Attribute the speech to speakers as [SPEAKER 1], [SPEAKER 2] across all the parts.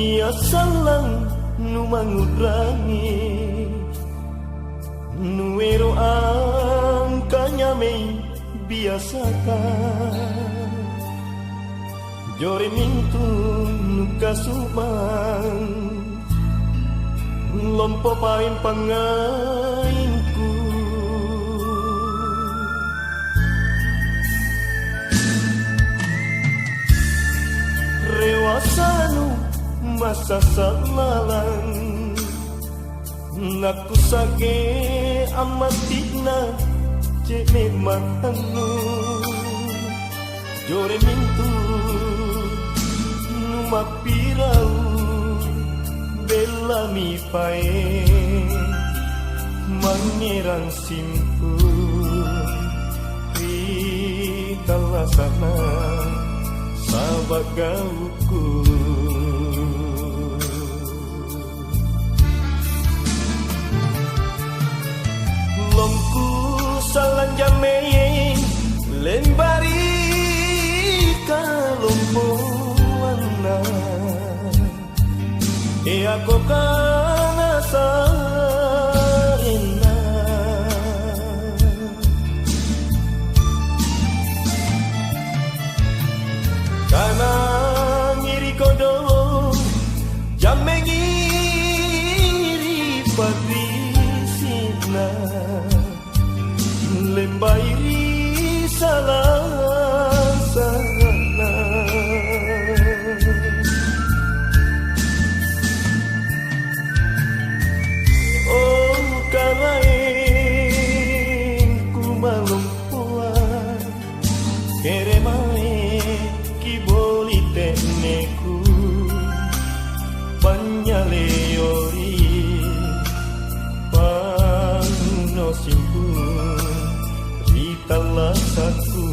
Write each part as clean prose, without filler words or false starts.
[SPEAKER 1] Nia salang nu mangudrangi nuero angkanya mei biasakan jore mintu nu kasumang lompo pain pangainku rewasanu masa salalang naku sage amatina cene matanu jore mintu numapirau bela mi pae mangerang simpu ritala sana sabagauku lomku salan jamei lembari kalompoana e ako kana sarena kana ngiri kodo jamengi ngiri padrisina lembairi salah sana oh karain ku malumpuan keremae kiboli teneku panyaleori pano simpun ritala saku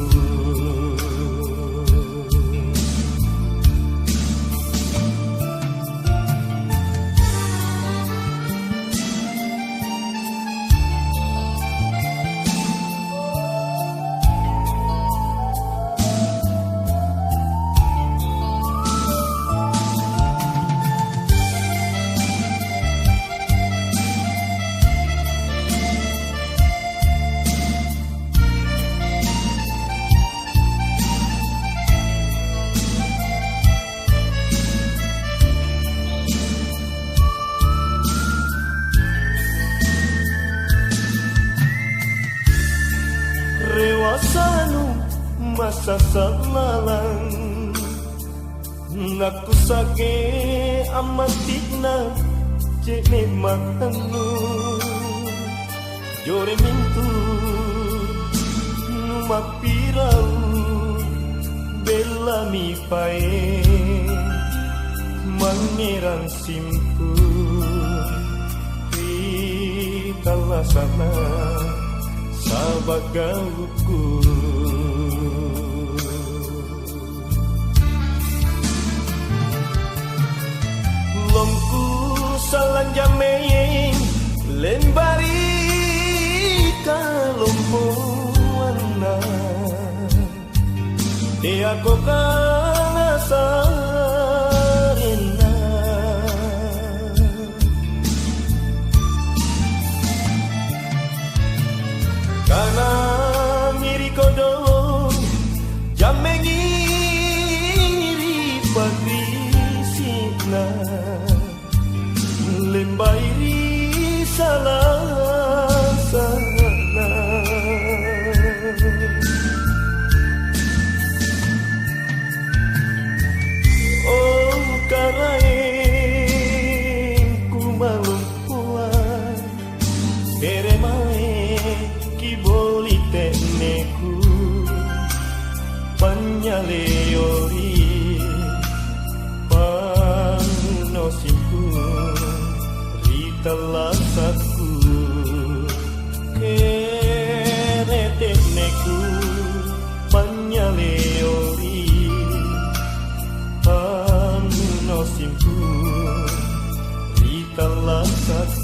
[SPEAKER 1] rewasanu masa salalang naku sage amatina cene matanu jore mintu numapirau bela mi pae mangerang simpu ritala sana sabagauku lomku salan jamei lembari kalompoana de ako kana sarena kana ngiri kodo jamengi ngiri padrisina lembairi salah sana oh karain ku malumpuan keremae kiboli teneku panyaleori pano simpun ritala saku kere teneku panyaleori pano simpun ritala saku